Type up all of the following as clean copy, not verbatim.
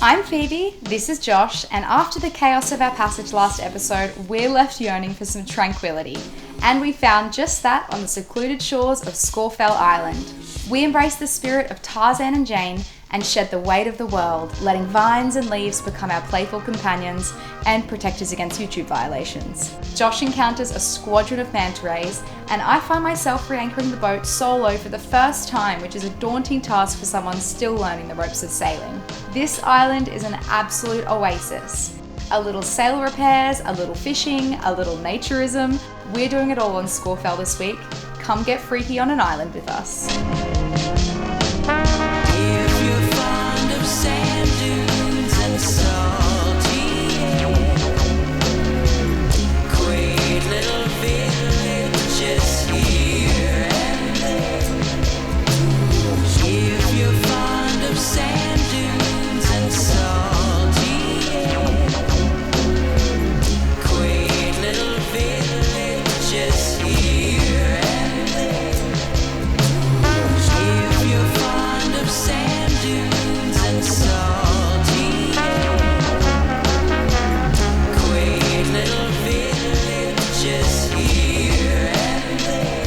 I'm Phoebe, this is Josh, and after the chaos of our passage last episode, we're left yearning for some tranquility. And we found just that on the secluded shores of Scawfell Island. We embrace the spirit of Tarzan and Jane and shed the weight of the world, letting vines and leaves become our playful companions and protect us against YouTube violations. Josh encounters a squadron of Mantarays, and I find myself re-anchoring the boat solo for the first time, which is a daunting task for someone still learning the ropes of sailing. This island is an absolute oasis. A little sail repairs, a little fishing, a little naturism. We're doing it all on Scawfell this week. Come get freaky on an island with us. If you're fond of sand dunes and salty air, quaint little villages here and there. If you're fond of sand dunes and salty air, quaint little villages here and there. If you're fond of sand dunes and salty air, quaint little villages here and there.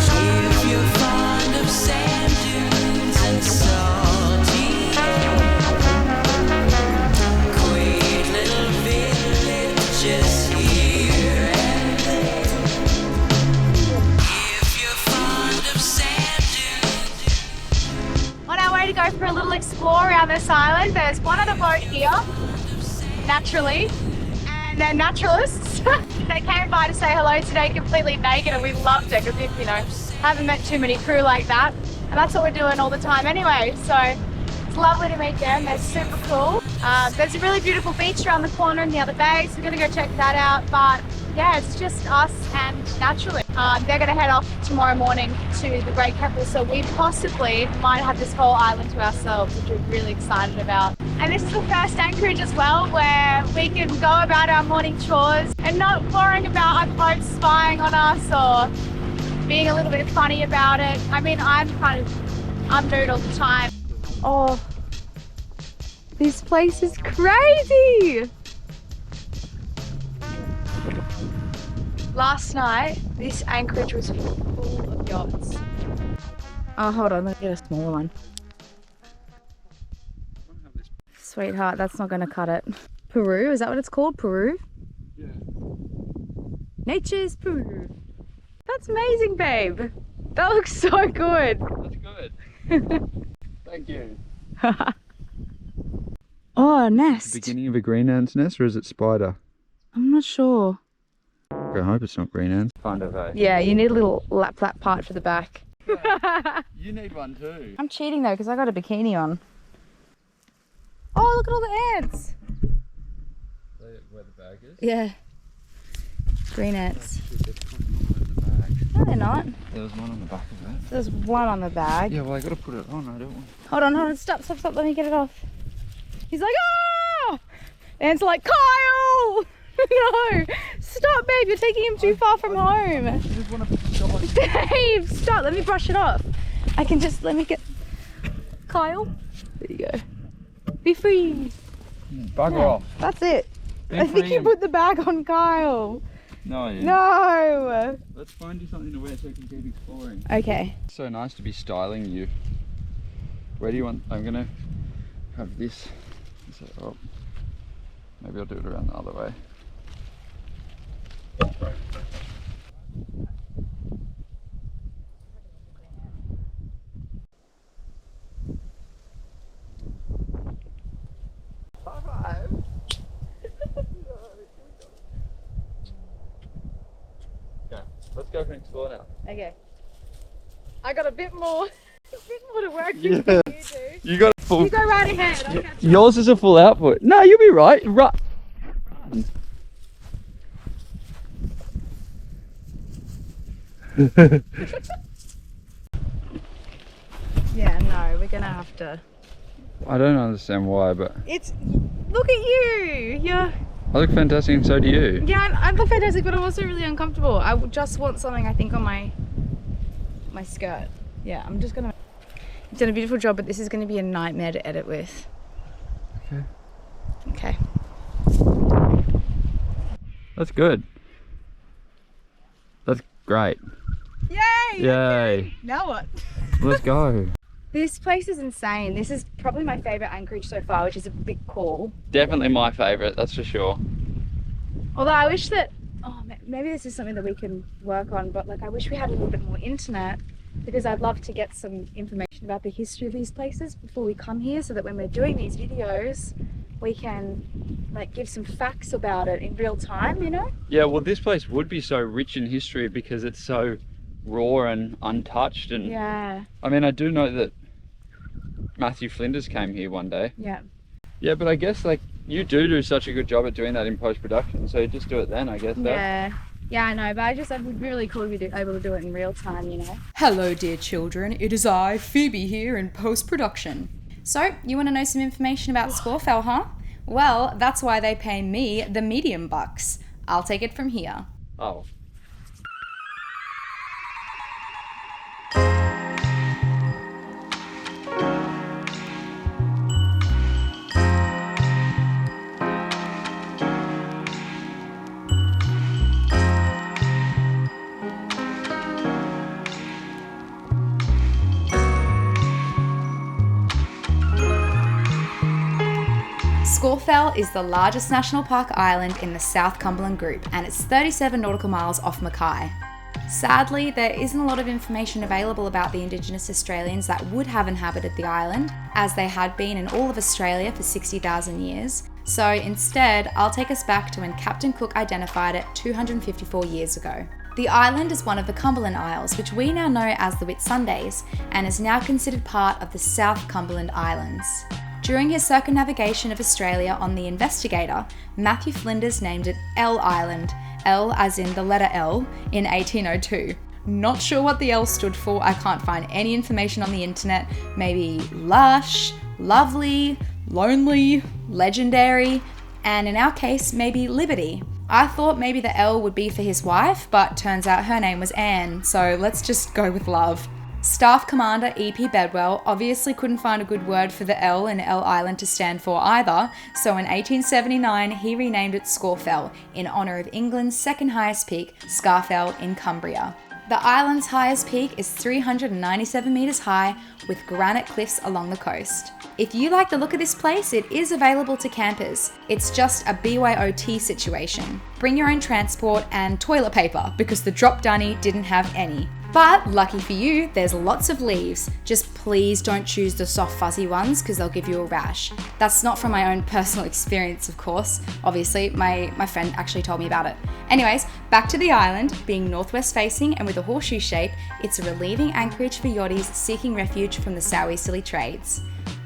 If you're fond of sand dunes and salty air, quaint little villages here and there. If you're fond of sand dunes. On our way to go for a little explore around this island, there's one other boat here, naturally, and they're naturalists. They came by to say hello today completely naked, and we loved it because, you know, haven't met too many crew like that, and that's what we're doing all the time anyway, so it's lovely to meet them. They're super cool. There's a really beautiful beach around the corner in the other bay, so we're going to go check that out, but yeah, it's just us and naturalists. They're going to head off tomorrow morning to the Great Keppel, so we possibly might have this whole island to ourselves, which we're really excited about. And this is the first anchorage as well, where we can go about our morning chores and not worrying about our boats spying on us or being a little bit funny about it. I mean, I'm nude all the time. Oh, this place is crazy! Last night, this anchorage was full of yachts. Oh, hold on, let me get a smaller one. Sweetheart, that's not gonna cut it. Peru, is that what it's called? Peru? Yeah. Nature's Peru. That's amazing, babe. That looks so good. That's good. Thank you. Oh, a nest. Beginning of a green ant's nest, or is it spider? I'm not sure. I hope it's not green ants. Kind of a. Yeah, you need a little lap part for the back. Yeah. You need one too. I'm cheating though because I got a bikini on. Oh, look at all the ants. Where the bag is? Yeah. Green ants. The No, they're not. There was one on the back of it. There's one on the bag. Yeah, well I gotta put it on, I don't want. Hold on, stop, let me get it off. He's like, oh! The ants are like, Kyle! No! Stop, babe, you're taking him too far from home. I just want to stop. Babe, stop, let me brush it off. Let me get... Kyle? There you go. Be free. Bugger off. That's it. Be I think free you and- put the bag on Kyle. No, yeah. No! Let's find you something to wear so we can keep exploring. Okay. It's so nice to be styling you. Where do you want? I'm gonna have this. So, oh, maybe I'll do it around the other way. Okay, let's go for an explore now. Okay. I got a bit more to work with Yeah. than you do. You got a full. You go right ahead. I'll catch up. Yours is a full output. No, you'll be right. Right. Yeah, no, we're gonna have to. I don't understand why, but Look at you! I look fantastic and so do you. Yeah, I look fantastic, but I'm also really uncomfortable. I just want something, I think, on my skirt. Yeah, I'm just gonna... You've done a beautiful job, but this is gonna be a nightmare to edit with. Okay. That's good. That's great. Yay! Yay. Now what? Let's go. This place is insane. This is probably my favourite anchorage so far, which is a bit cool. Definitely my favourite, that's for sure. Although I wish that, maybe this is something that we can work on, but like I wish we had a little bit more internet, because I'd love to get some information about the history of these places before we come here, so that when we're doing these videos, we can like give some facts about it in real time, you know? Yeah, well this place would be so rich in history because it's so raw and untouched. And Yeah. I mean, I do know that Matthew Flinders came here one day. Yeah. Yeah, but I guess like you do such a good job at doing that in post-production, so you just do it then, I guess. Yeah. Yeah, I know, but it would be really cool to be able to do it in real time, you know? Hello, dear children. It is I, Phoebe, here in post-production. So, you want to know some information about Scawfell, huh? Well, that's why they pay me the medium bucks. I'll take it from here. Oh. Scawfell is the largest national park island in the South Cumberland Group, and it's 37 nautical miles off Mackay. Sadly, there isn't a lot of information available about the Indigenous Australians that would have inhabited the island, as they had been in all of Australia for 60,000 years. So instead, I'll take us back to when Captain Cook identified it 254 years ago. The island is one of the Cumberland Isles, which we now know as the Whitsundays, and is now considered part of the South Cumberland Islands. During his circumnavigation of Australia on the Investigator, Matthew Flinders named it L Island, L as in the letter L, in 1802. Not sure what the L stood for, I can't find any information on the internet. Maybe lush, lovely, lonely, legendary, and in our case, maybe liberty. I thought maybe the L would be for his wife, but turns out her name was Anne, so let's just go with love. Staff Commander E.P. Bedwell obviously couldn't find a good word for the L in L Island to stand for either, so in 1879 he renamed it Scawfell in honour of England's second highest peak, Scawfell in Cumbria. The island's highest peak is 397 metres high with granite cliffs along the coast. If you like the look of this place, it is available to campers. It's just a BYOT situation. Bring your own transport and toilet paper because the drop dunny didn't have any. But lucky for you, there's lots of leaves. Just please don't choose the soft fuzzy ones because they'll give you a rash. That's not from my own personal experience, of course. Obviously, my friend actually told me about it. Anyways, back to the island. Being northwest facing and with a horseshoe shape, it's a relieving anchorage for yachties seeking refuge from the southeasterly trades.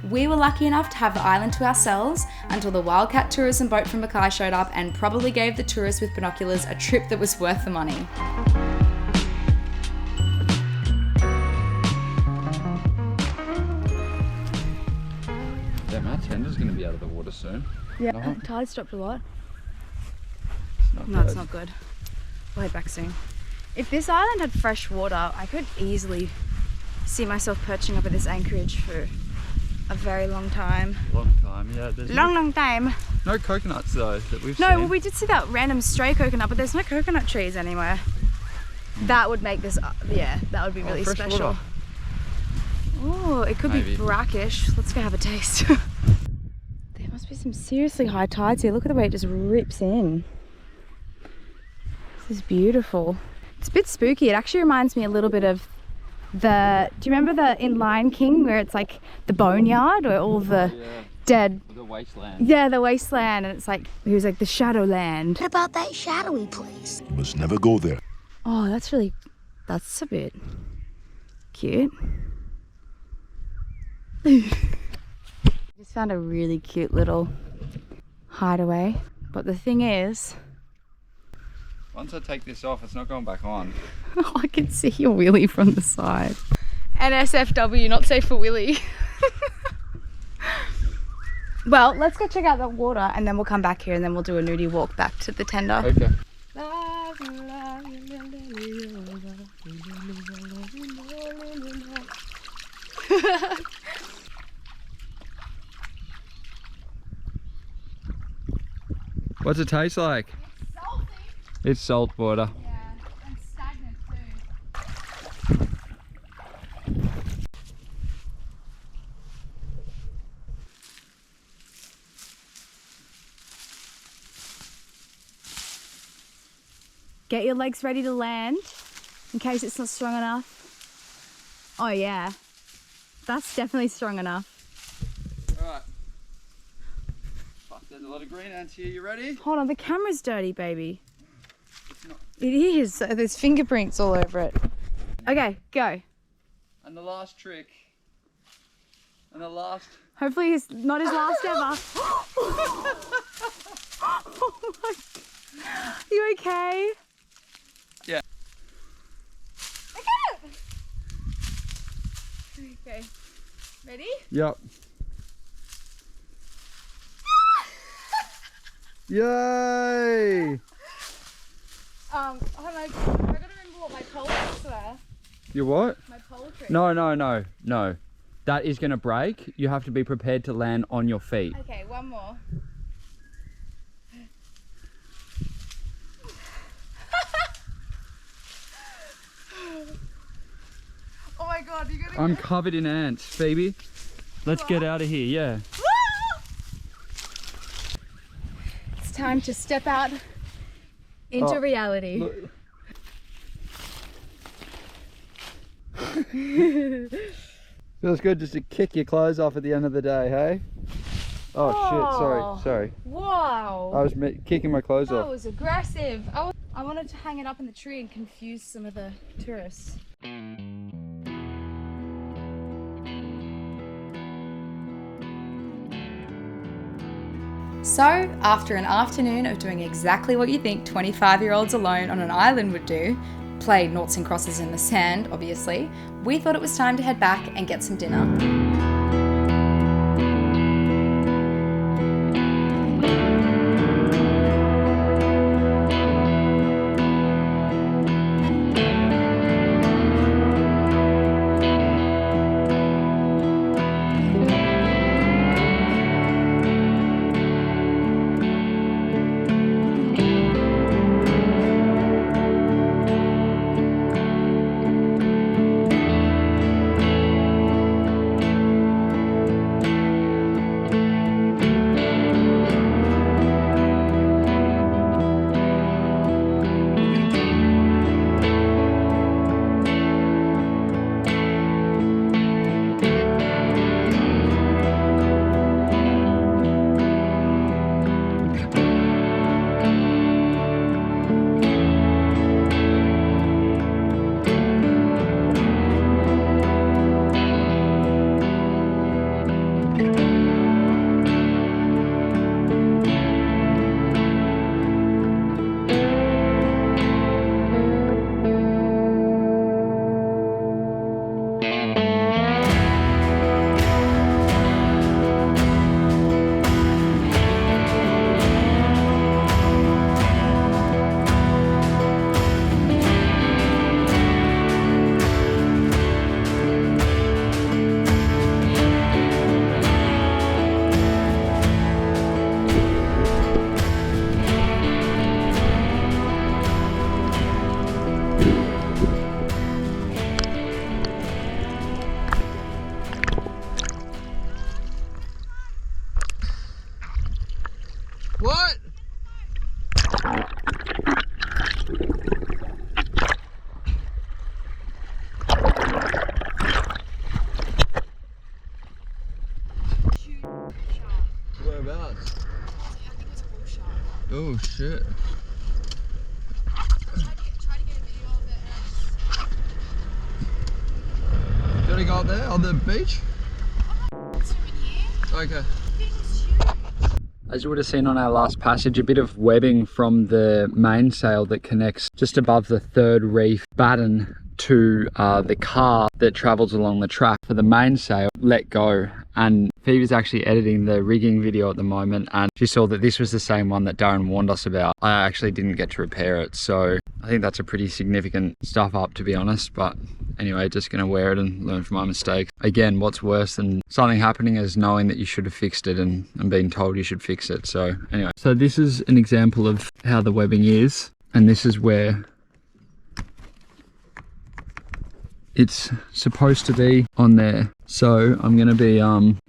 We were lucky enough to have the island to ourselves until the Wildcat tourism boat from Mackay showed up and probably gave the tourists with binoculars a trip that was worth the money. Yeah, our tender's going to be out of the water soon. Yeah, No. tide stopped a lot. It's not No, good. it's not good. We'll head back soon. If this island had fresh water, I could easily see myself perching up at this anchorage for a very long time. Long time, yeah. There's Long time. no coconuts though that we've seen. No, well, we did see that random stray coconut, but there's no coconut trees anywhere. That would make this, yeah, that would be really fresh special. water. Oh, it could Maybe. be brackish. Let's go have a taste. There must be some seriously high tides here. Look at the way it just rips in. This is beautiful. It's a bit spooky. It actually reminds me a little bit of do you remember in Lion King where it's like the boneyard where all the Yeah, dead, the wasteland. yeah, the wasteland, and it's like, he was like the Shadowland. What about that shadowy place? Must never go there. Oh, that's a bit cute. Just found a really cute little hideaway, but the thing is, Once I take this off, it's not going back on. I can see your wheelie from the side. NSFW, not safe for Willy. Well, let's go check out the water and then we'll come back here and then we'll do a nudie walk back to the tender. Okay. What's it taste like? It's salty. It's salt water. Yeah, and stagnant too. Get your legs ready to land in case it's not strong enough. Oh yeah, that's definitely strong enough. Alright. Fuck, there's a lot of green ants here. You ready? Hold on, the camera's dirty, baby. It's not. It is. There's fingerprints all over it. Okay, go. And the last trick. And the last. Hopefully it's not his last ever. Oh my God. You okay? Yeah. Okay. Ready? Yep. Yay! Hold on, I gotta remember what my pole tricks were. You what? My pole tricks. No. That is gonna break. You have to be prepared to land on your feet. Okay, one more. Oh my God, you gotta I'm covered in ants, Phoebe. Let's get out of here, yeah. It's time to step out into reality. Look. Feels good just to kick your clothes off at the end of the day, hey? Oh shit, sorry. Wow. I was kicking my clothes That off. was aggressive. I wanted to hang it up in the tree and confuse some of the tourists. So, after an afternoon of doing exactly what you think 25-year-olds alone on an island would do, play noughts and crosses in the sand, obviously, we thought it was time to head back and get some dinner. What? Whereabouts? Oh shit. Do you want to go up there on the beach? Okay. As you would have seen on our last passage, a bit of webbing from the mainsail that connects just above the third reef batten to the car that travels along the track for the mainsail let go. And Phoebe's actually editing the rigging video at the moment, and she saw that this was the same one that Darren warned us about. I actually didn't get to repair it, so I think that's a pretty significant stuff up, to be honest, but anyway, just gonna wear it and learn from my mistakes. Again, what's worse than something happening is knowing that you should have fixed it and being told you should fix it. So anyway, so this is an example of how the webbing is, and this is where it's supposed to be on there. So I'm gonna be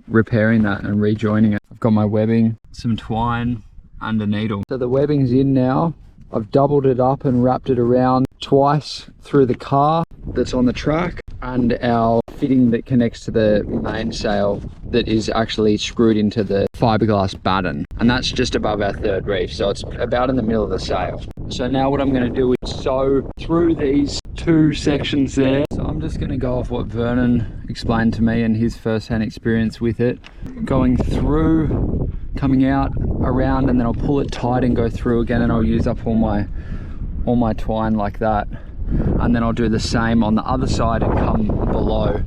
repairing that and rejoining it. I've got my webbing, some twine and a needle. So the webbing's in now. I've doubled it up and wrapped it around twice through the car that's on the track and our fitting that connects to the mainsail that is actually screwed into the fiberglass batten, and that's just above our third reef, so it's about in the middle of the sail. So now what I'm going to do is sew through these two sections there. So I'm just going to go off what Vernon explained to me and his first-hand experience with it, going through, coming out, around, and then I'll pull it tight and go through again, and I'll use up all my twine like that, and then I'll do the same on the other side and come below,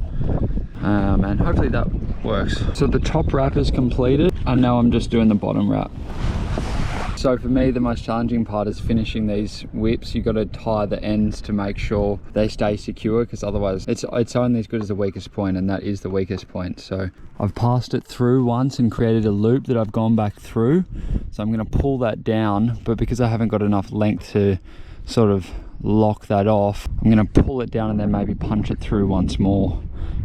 and hopefully that works. So the top wrap is completed and now I'm just doing the bottom wrap. So for me, the most challenging part is finishing these whips. You've got to tie the ends to make sure they stay secure, because otherwise it's only as good as the weakest point, and that is the weakest point. So I've passed it through once and created a loop that I've gone back through. So I'm going to pull that down, but because I haven't got enough length to sort of lock that off, I'm going to pull it down and then maybe punch it through once more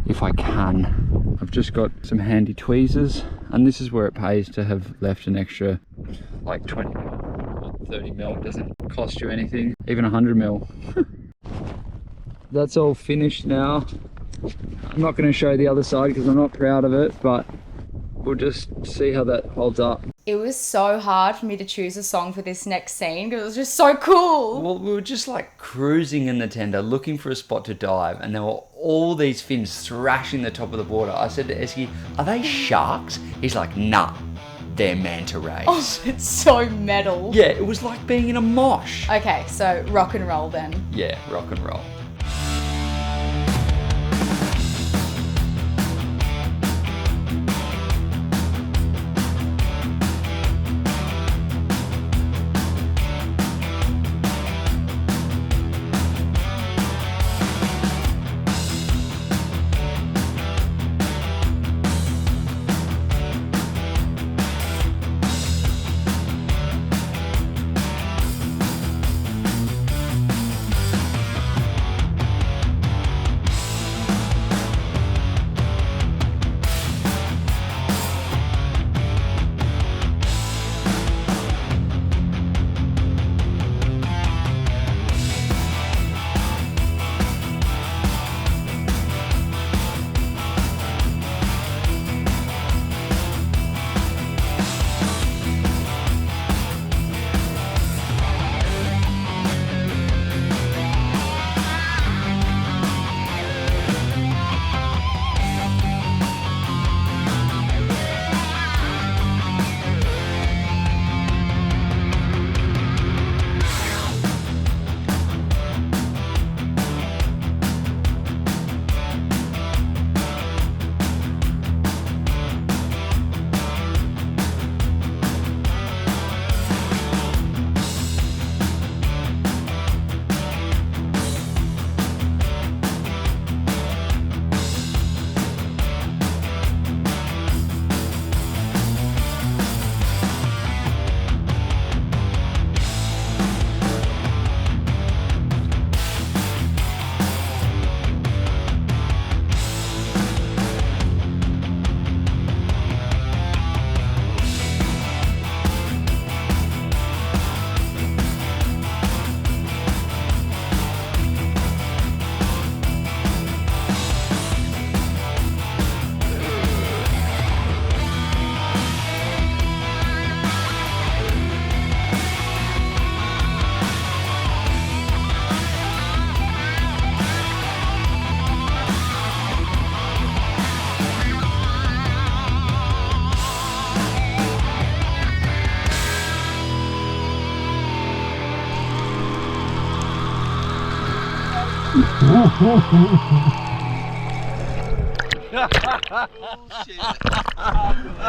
if I can. I've just got some handy tweezers, and this is where it pays to have left an extra like 20 or 30 mil. It doesn't cost you anything, even 100 mil. That's all finished now. I'm not going to show the other side because I'm not proud of it, but we'll just see how that holds up. It was so hard for me to choose a song for this next scene because it was just so cool. Well, we were just like cruising in the tender, looking for a spot to dive, and there were all these fins thrashing the top of the water. I said to Esky, "Are they sharks?" He's like, "Nah, they're Mantarays." Oh, it's so metal. Yeah, it was like being in a mosh. Okay, so rock and roll then. Yeah, rock and roll.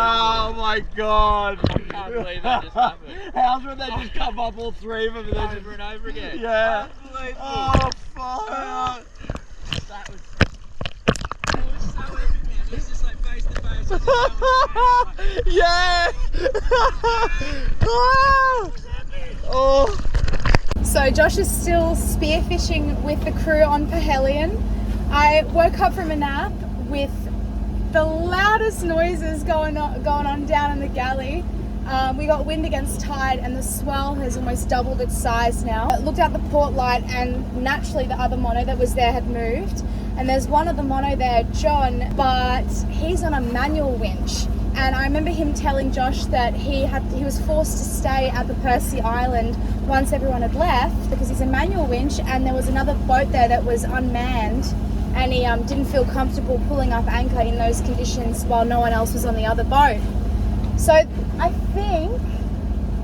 Oh my god! I can't believe that just happened. How's when they just come up, all three of them, and then Over and over again. yeah. Unbelievable. Oh fuck! Yeah! Oh! So Josh is still spearfishing with the crew on Pahelian. I woke up from a nap with the loudest noises going on down in the galley. We got wind against tide and the swell has almost doubled its size now. I looked out the port light and naturally the other mono that was there had moved. And there's one of the mono there, John, but he's on a manual winch. And I remember him telling Josh that he was forced to stay at the Percy Island once everyone had left because he's a manual winch and there was another boat there that was unmanned and he didn't feel comfortable pulling up anchor in those conditions while no one else was on the other boat. So I think,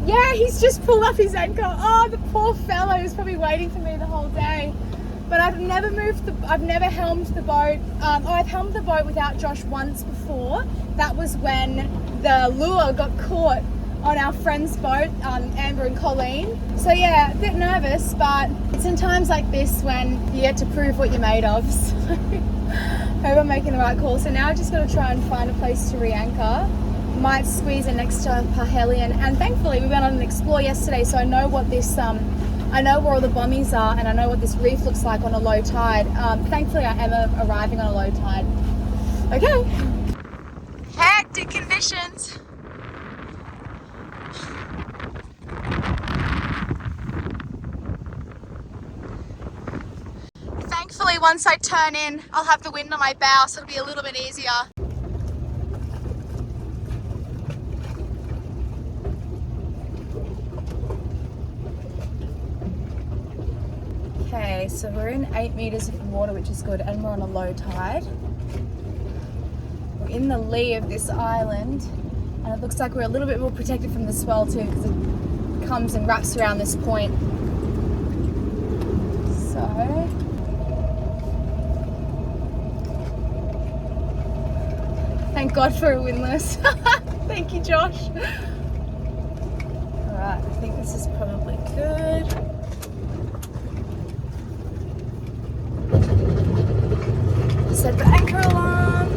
yeah, he's just pulled up his anchor. Oh, the poor fellow was probably waiting for me the whole day. But I've never helmed the boat. I've helmed the boat without Josh once before. That was when the lure got caught on our friend's boat, Amber and Colleen. So yeah, a bit nervous, but it's in times like this when you get to prove what you're made of. So hope I'm making the right call. So now I just got to try and find a place to re-anchor. Might squeeze in next to Pahelian, and thankfully we went on an explore yesterday, so I know what this I know where all the bommies are and I know what this reef looks like on a low tide. Thankfully I am arriving on a low tide. Okay. Hectic conditions. Thankfully once I turn in I'll have the wind on my bow so it'll be a little bit easier. Okay, so we're in 8 meters of water, which is good, and we're on a low tide. We're in the lee of this island, and it looks like we're a little bit more protected from the swell too, because it comes and wraps around this point. So, thank God for a windlass. Thank you, Josh. Alright, I think this is probably good. Set the anchor alarm.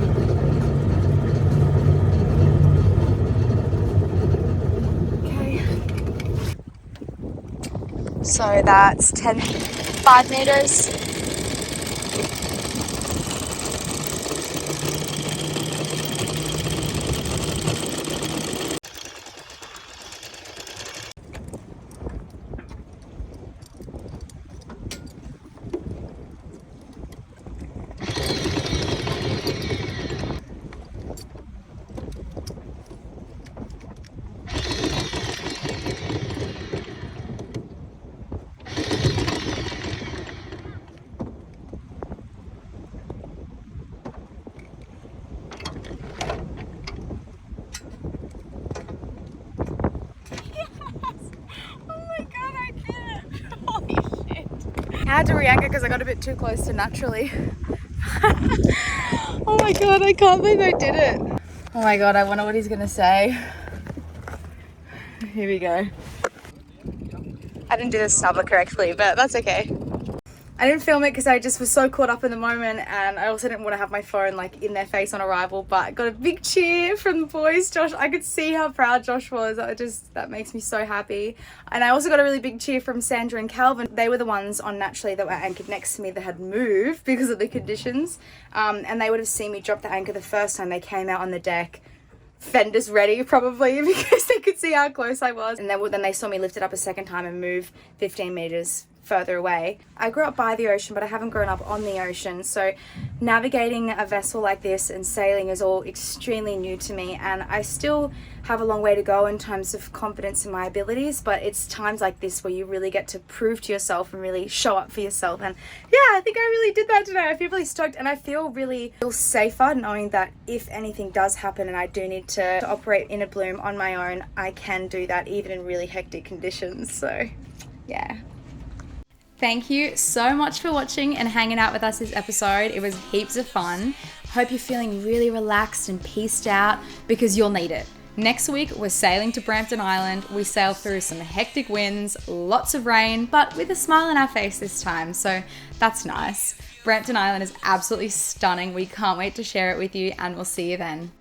Okay. So that's 5 meters. I had to re-anchor because I got a bit too close to naturally. Oh my god, I can't believe I did it. Oh my god, I wonder what he's gonna say. Here we go. I didn't do the snubbler correctly, but that's okay. I didn't film it because I just was so caught up in the moment, and I also didn't want to have my phone like in their face on arrival, but I got a big cheer from the boys. Josh, I could see how proud Josh was. That makes me so happy. And I also got a really big cheer from Sandra and Calvin. They were the ones on Naturally that were anchored next to me that had moved because of the conditions. And they would have seen me drop the anchor the first time they came out on the deck. Fenders ready probably because they could see how close I was. And then they saw me lift it up a second time and move 15 meters further away. I grew up by the ocean, but I haven't grown up on the ocean, so navigating a vessel like this and sailing is all extremely new to me, and I still have a long way to go in terms of confidence in my abilities, but it's times like this where you really get to prove to yourself and really show up for yourself. And yeah, I think I really did that today. I feel really stoked, and I feel safer knowing that if anything does happen and I do need to operate Innerbloom on my own, I can do that even in really hectic conditions. So yeah. Thank you so much for watching and hanging out with us this episode. It was heaps of fun. Hope you're feeling really relaxed and peaced out because you'll need it. Next week, we're sailing to Brampton Island. We sail through some hectic winds, lots of rain, but with a smile on our face this time, so that's nice. Brampton Island is absolutely stunning. We can't wait to share it with you, and we'll see you then.